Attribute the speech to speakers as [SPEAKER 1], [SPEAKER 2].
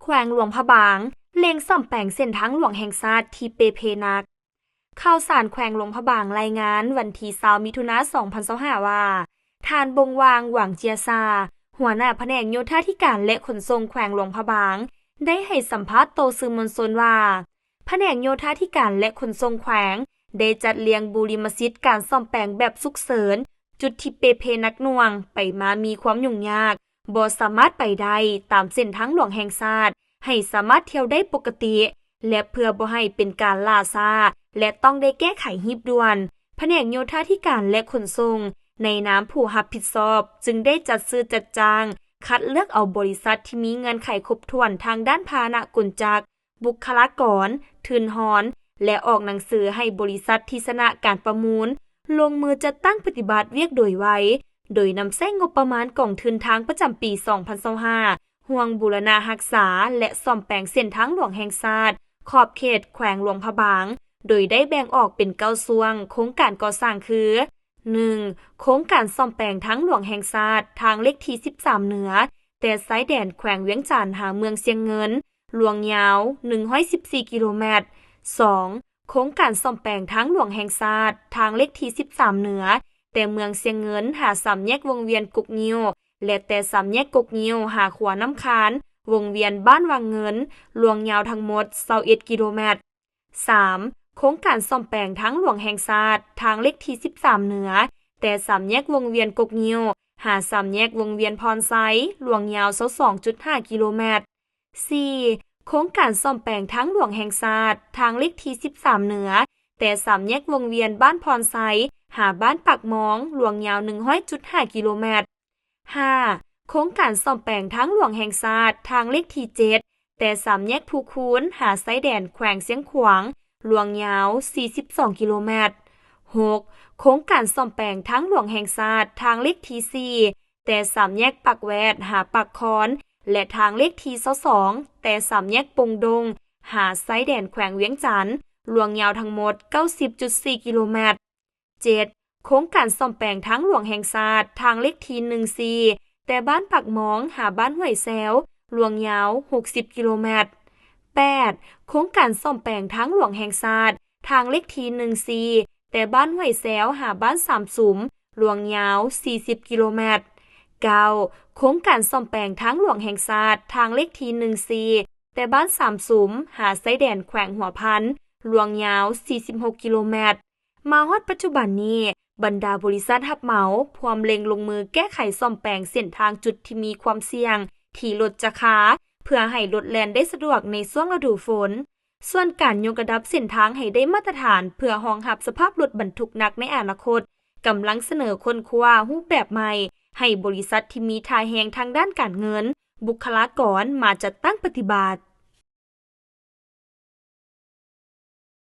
[SPEAKER 1] แขวงหลวงพระบางเล็งซ่อมแปลงเส้นทางหลวงแห่งชาติที่เปเพนักข่าวสารแขวงหลวงพระบางรายงานวันที่20มิถุนายน2025ว่าท่านบงวางหวังเจียซาหัวหน้าแผนกโยธาธิการและขนส่งแขวงหลวงพระบางได้ให้สัมภาษณ์ต่อสื่อมวลชนว่าแผนกโยธาธิการและขนส่งแขวงได้จัดเรียงบูริมสิทธิ์การซ่อมแปลงแบบฉุกเฉินจุดที่เปเพนักหน่วงไปมามีความยุ่งยากบ่สามารถไปได้ตามเส้นทางหลวงแห่งชาติให้สามารถเที่ยวได้ปกติและเพื่อบ่ให้เป็นการล่าช้าและต้องได้แก้ไขรีบด่วนแผนกโยธาธิการและขนส่งในนามผู้รับผิดชอบจึงได้จัดซื้อจัดจ้างคัดเลือกเอาบริษัทที่มีเงื่อนไขครบถ้วนทางด้านพาหนะกลจักรบุคลากรทุนหอนและออกหนังสือให้บริษัทที่ชนะการประมูลลงมือจัดตั้งปฏิบัติเวียกโดยไวโดยนำใช้งบประมาณกองทุนทางประจำปี2025ห่วงบูรณารักษาและซ่อมแปลงเส้นทางหลวงแห่งชาติขอบเขตแขวงหลวงพระบางโดยได้แบ่งออกเป็น9ส่วนโครงการก่อสร้างคือ 1. โครงการซ่อมแปลงทางหลวงแห่งชาติทางเลขที่13เหนือแต่สายแดนแขวงเวียงจันทน์หาเมืองเชียงเงินหลวงยาว114กิโลเมตร 2. โครงการซ่อมแปลงทางหลวงแห่งชาติทางเลขที่13เหนือแต่เมืองเชียงเงินหาสามแยกวงเวียนกุกงิ้วและแต่สามแยกกุกงิ้วหาขวาน้ำคานวงเวียนบ้านวังเงินหลวงยาวทั้งหมด21กิโลเมตร 3. โครงการซ่อมแปลงทางหลวงแห่งชาติทางเลขที่13เหนือแต่สามแยกวงเวียนกุกงิ้วหาสามแยกวงเวียนพรไซหลวงยาว22.5กิโลเมตร 4. โครงการซ่อมแปลงทางหลวงแห่งชาติทางเลขที่13เหนือแต่สามแยกวงเวียนบ้านพรไซหาบ้านปักมองหลวงยาว100.5กิโลเมตร 5. โครงการซ่อมแปลงทางหลวงแห่งชาติทางเลขที่7แต่สามแยกภูคูนหาไซแดนแขวงเสียงขวางหลวงยาว42กิโลเมตร 6. โครงการซ่อมแปลงทางหลวงแห่งชาติทางเลขที่4แต่สามแยกปักแวดหาปักคอนและทางเลขที่22แต่สามแยกปงดงหาไซแดนแขวงเวียงจันทน์หลวงยาวทั้งหมด 90.4 กิโลเมตร 7. โครงการซ่อมแปลงทางหลวงแห่งชาติทางเลขที่14แต่บ้านปักมองหาบ้านห้วยแซวหลวงยาว60กิโลเมตร 8. โครงการซ่อมแปลงทางหลวงแห่งชาติทางเลขที่14แต่บ้านห้วยแซวหาบ้านสามสุมหลวงยาว40กิโลเมตร 9. โครงการซ่อมแปลงทางหลวงแห่งชาติทางเลขที่14แต่บ้านสามสุมหาไซแดนแขวงหัวพันหลวงยาว46กิโลเมตรมาฮอดปัจจุบันนี้บรรดาบริษัทรับเหมาพร้อมเล็งลงมือแก้ไขซ่อมแปลงเส้นทางจุดที่มีความเสี่ยงที่รถจะขาเพื่อให้รถแล่นได้สะดวกในช่วงฤดูฝนส่วนการยกระดับเส้นทางให้ได้มาตรฐานเพื่อรองรับสภาพรถบรรทุกหนักในอนาคตกำลังเสนอค้นคว้ารูปแบบใหม่ให้บริษัทที่มีท่าแฮงทางด้านการเงินบุคลากรมาจัดตั้งปฏิบัติ